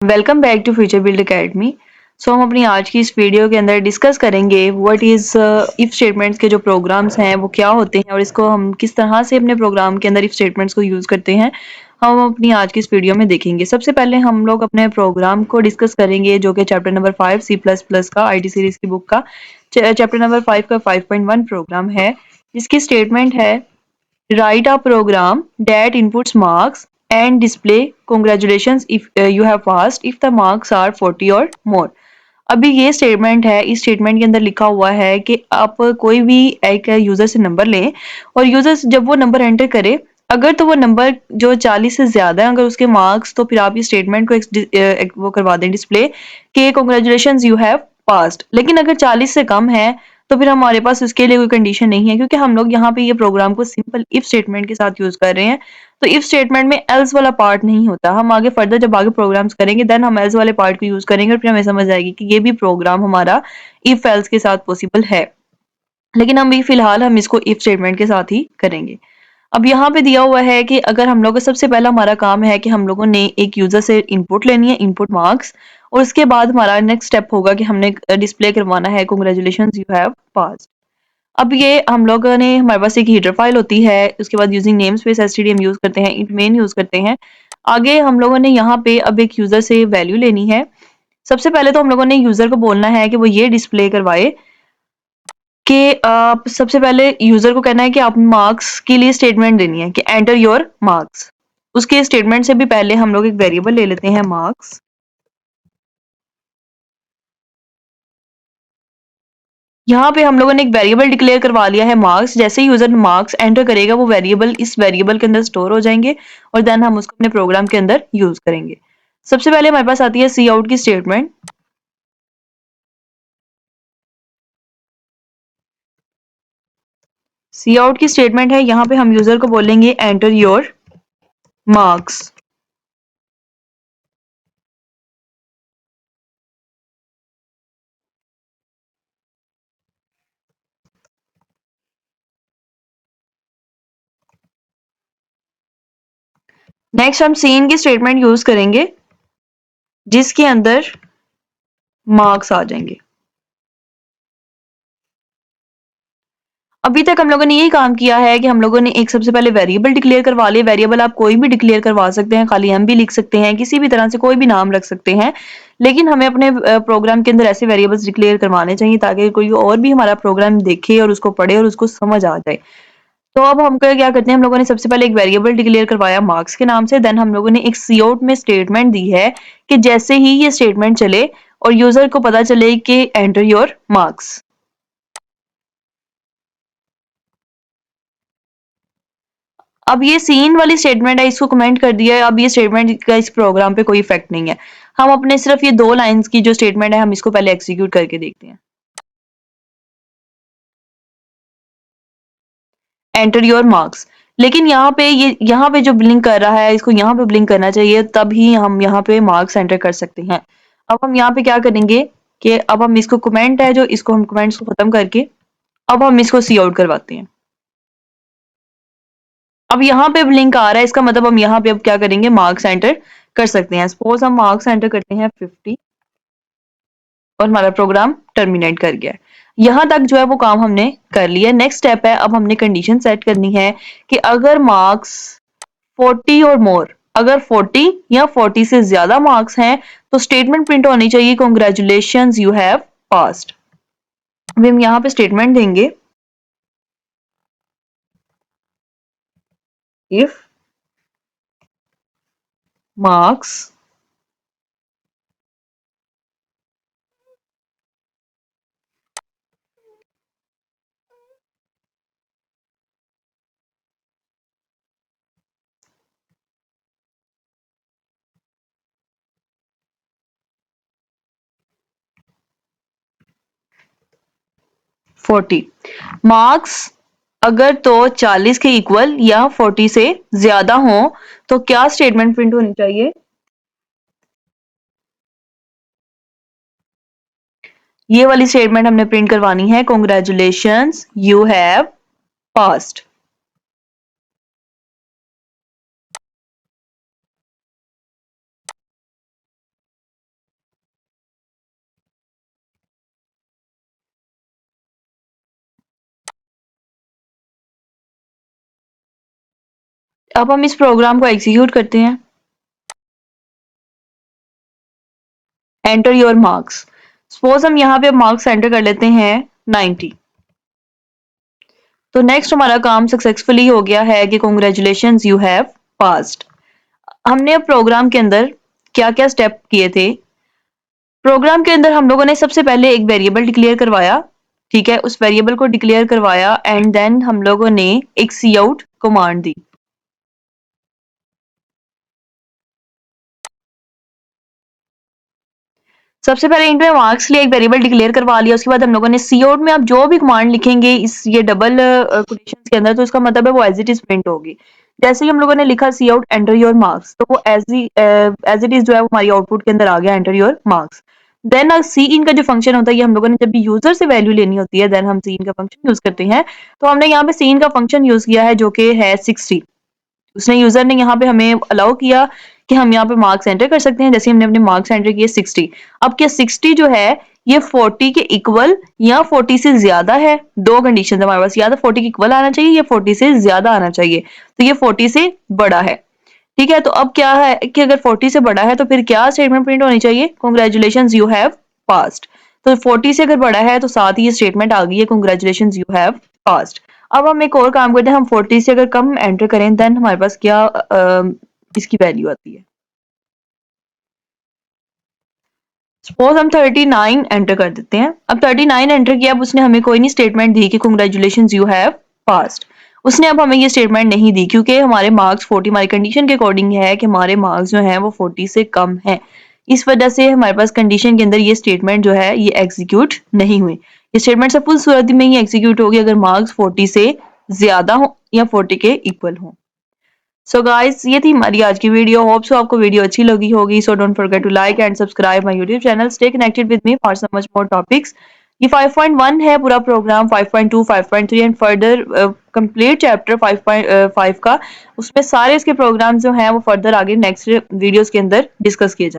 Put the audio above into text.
Welcome back to future build academy. So हम अपनी आज की इस वीडियो के अंदर डिस्कस करेंगे व्हाट इज़ इफ स्टेटमेंट्स के जो प्रोग्राम्स हैं वो क्या होते हैं और इसको हम किस तरह से अपने प्रोग्राम के अंदर इफ स्टेटमेंट्स को यूज़ करते हैं, हम अपनी आज की इस वीडियो में देखेंगे। सबसे पहले हम लोग अपने प्रोग्राम को डिस्कस करेंगे जो कि chapter number 5 C plus plus का आईटी सीरीज की बुक का चैप्टर नंबर 5 का 5.1 प्रोग्राम है, जिसकी स्टेटमेंट है write a program that inputs marks and display congratulations if you have passed if the marks are 40 or more। अभी ये statement है, इस स्टेटमेंट के अंदर लिखा हुआ है कि आप कोई भी एक यूजर से नंबर लें और यूजर जब वो नंबर एंटर करे, अगर तो वो नंबर जो 40 से ज्यादा है अगर उसके मार्क्स, तो फिर आप इस स्टेटमेंट को वो करवा दें डिस्प्ले कि कांग्रेचुलेशंस यू हैव पास्ड। लेकिन अगर 40 से कम है तो फिर हमारे पास उसके लिए कोई कंडीशन नहीं है, क्योंकि हम लोग यहाँ पे ये प्रोग्राम को सिंपल इफ स्टेटमेंट के साथ यूज कर रहे हैं। तो इफ स्टेटमेंट में एल्स वाला पार्ट नहीं होता। हम आगे फर्दर जब आगे प्रोग्राम्स करेंगे देन हम एल्स वाले पार्ट को यूज करेंगे और फिर हमें समझ आएगी कि ये भी प्रोग्राम हमारा इफ एल्स के साथ पॉसिबल है। लेकिन हम भी फिलहाल हम इसको इफ स्टेटमेंट के साथ ही करेंगे। अब यहाँ पे दिया हुआ है कि अगर हम लोग को सबसे पहला हमारा काम है कि हम लोगों ने एक यूजर से इनपुट लेनी है, इनपुट मार्क्स, और उसके बाद हमारा नेक्स्ट स्टेप होगा कि हमने डिस्प्ले करवाना है कांग्रेचुलेशंस यू हैव पास। अब ये हम लोगों ने, हमारे पास एक हीडर फाइल होती है, उसके बाद using name space STD use करते हैं, इंट मेन यूज करते हैं। आगे हम लोगों ने यहाँ पे अब एक यूजर से वैल्यू लेनी है। सबसे पहले तो हम लोगों ने यूजर को बोलना है कि वो ये डिस्प्ले करवाए कि आप सबसे पहले यूजर को कहना है कि आप मार्क्स के लिए स्टेटमेंट देनी है कि एंटर योर मार्क्स। उसके स्टेटमेंट से भी पहले हम लोग एक वेरिएबल ले लेते हैं मार्क्स। यहाँ पे हम लोगों ने एक वेरिएबल डिक्लेयर करवा लिया है मार्क्स। जैसे ही यूजर मार्क्स एंटर करेगा वो वेरिएबल इस वेरिएबल के अंदर स्टोर हो जाएंगे और देन हम उसको अपने प्रोग्राम के अंदर यूज करेंगे। सबसे पहले हमारे पास आती है सी आउट की स्टेटमेंट। सी आउट की स्टेटमेंट है, यहाँ पे हम यूजर को बोलेंगे एंटर योर मार्क्स। नेक्स्ट हम सीन की स्टेटमेंट यूज करेंगे जिसके अंदर मार्क्स आ जाएंगे। अभी तक हम लोगों ने यही काम किया है कि हम लोगों ने एक सबसे पहले वेरिएबल डिक्लेयर करवा लिए। वेरिएबल आप कोई भी डिक्लेयर करवा सकते हैं, खाली एम भी लिख सकते हैं, किसी भी तरह से कोई भी नाम रख सकते हैं। लेकिन हमें अपने प्रोग्राम के अंदर ऐसे वेरिएबल्स डिक्लेयर करवाने चाहिए ताकि कोई और भी हमारा प्रोग्राम देखे और उसको पढ़े और उसको समझ आ जाए। तो अब हम क्या करते हैं, हम लोगों ने सबसे पहले एक वेरिएबल डिक्लेयर करवाया मार्क्स के नाम से। देन हम लोगों ने एक सी आउट में स्टेटमेंट दी है कि जैसे ही ये स्टेटमेंट चले और यूजर को पता चले कि एंटर योर मार्क्स। अब ये सीन वाली स्टेटमेंट है, इसको कमेंट कर दिया है। अब ये स्टेटमेंट का इस प्रोग्राम पे कोई इफेक्ट नहीं है। हम अपने सिर्फ ये 2 लाइंस की जो स्टेटमेंट है हम इसको पहले एग्जीक्यूट करके देखते हैं। Enter your marks. लेकिन यहाँ पे जो ब्लिंक कर रहा है इसको यहाँ पे ब्लिंक करना चाहिए, तभी हम यहाँ पे मार्क्स एंटर कर सकते हैं। अब हम यहाँ पे क्या करेंगे कि अब हम इसको कमेंट है जो, इसको हम कमेंट्स को खत्म करके अब हम इसको सी आउट करवाते हैं। अब यहाँ पे ब्लिंक आ रहा है, इसका मतलब हम यहाँ पे अब क्या करेंगे, मार्क्स एंटर कर सकते हैं। सपोज हम मार्क्स एंटर करते हैं 50 और हमारा प्रोग्राम टर्मिनेट कर गया है। यहाँ तक जो है वो काम हमने कर लिया। नेक्स्ट स्टेप है, अब हमने कंडीशन सेट करनी है कि अगर मार्क्स 40 और मोर, अगर 40 या 40 से ज्यादा मार्क्स हैं तो स्टेटमेंट प्रिंट होनी चाहिए कॉन्ग्रेचुलेशंस यू हैव पास्ड। अभी हम यहाँ पे स्टेटमेंट देंगे इफ मार्क्स 40 मार्क्स अगर तो 40 के इक्वल या 40 से ज्यादा हो तो क्या स्टेटमेंट प्रिंट होनी चाहिए, ये वाली स्टेटमेंट हमने प्रिंट करवानी है कॉन्ग्रेचुलेशंस यू हैव पास्ड। अब हम इस प्रोग्राम को एग्जीक्यूट करते हैं। Enter your marks. सपोज हम यहाँ पे मार्क्स एंटर कर लेते हैं 90। तो नेक्स्ट हमारा काम सक्सेसफुली हो गया है कि कॉन्ग्रेचुलेशंस यू हैव पास्ड। हमने अब प्रोग्राम के अंदर क्या क्या स्टेप किए थे। प्रोग्राम के अंदर हम लोगों ने सबसे पहले एक वेरिएबल डिक्लेयर करवाया, ठीक है, उस वेरिएबल को डिक्लेयर करवाया एंड देन हम लोगों ने एक सी आउट कमांड दी। सबसे पहले इनमें मार्क्स लिए एक वेरिएबल डिक्लेयर करवा लिया, उसके बाद हम लोगों ने सी आउट में आप जो भी कमांड लिखेंगे इस ये डबल कोटेशंस के अंदर, तो इसका मतलब है वो एज इट इज प्रिंट होगी। जैसे ही हम लोगों ने लिखा सी आउट एंटर योर मार्क्स, तो वो एज इट इज जो है वो हमारी आउटपुट के अंदर आ गया एंटर योर मार्क्स। देन सी इन का जो फंक्शन होता है, ये हम लोगों ने जब भी यूजर से वैल्यू लेनी होती है देन हम सी इन का फंक्शन यूज करते हैं। तो हमने यहाँ पे सी इन का फंक्शन यूज किया है जो कि है 60। उसने यूजर ने यहाँ पे हमें अलाउ किया कि हम यहाँ पे मार्क्स एंटर कर सकते हैं। जैसे हमने अपने मार्क्स एंटर किए 60। अब क्या 60 जो है ये 40 के इक्वल या 40 से ज्यादा है? दो कंडीशन हमारे पास, या तो 40 के इक्वल आना चाहिए या 40 से ज्यादा आना चाहिए। तो ये 40 से बड़ा है, ठीक है। तो अब क्या है कि अगर 40 से बड़ा है तो फिर क्या स्टेटमेंट प्रिंट होनी चाहिए? Congratulations you have passed. तो 40 से अगर बड़ा है तो साथ ही ये स्टेटमेंट आ गई है कॉन्ग्रेचुलेशंस यू हैव पास्ड। अब हम एक और काम करते हैं, हम 40 से अगर कम एंटर करें देन हमारे पास क्या इसकी वैल्यू आती है। सपोज हम 39 एंटर कर देते हैं। अब 39 एंटर किया, अब उसने हमें कोई नहीं स्टेटमेंट दी कि कॉन्ग्रेचुलेशंस यू हैव पास्ड। उसने अब हमें ये स्टेटमेंट नहीं दी क्योंकि हमारे मार्क्स 40 हमारी कंडीशन के अकॉर्डिंग है कि हमारे मार्क्स जो हैं वो 40 से कम हैं। इस वजह से हमारे पास कंडीशन के अंदर ये स्टेटमेंट जो है ये एग्जीक्यूट नहीं हुई। ये स्टेटमेंट सिर्फ उस सूरत में ही एग्जीक्यूट होगी अगर मार्क्स 40 से ज्यादा हो या 40 के इक्वल हो। सो गाइस, ये थी हमारी आज की वीडियो। होप सो आपको वीडियो अच्छी लगी होगी। So don't forget to like and subscribe my YouTube channel. Stay connected with me for some much more topics. ये 5.1 है पूरा program, 5.2, 5.3 and further complete chapter 5.5 का। उसमें सारे इसके प्रोग्राम जो हैं वो फर्दर आगे नेक्स्ट वीडियोस के अंदर डिस्कस किए जाएंगे।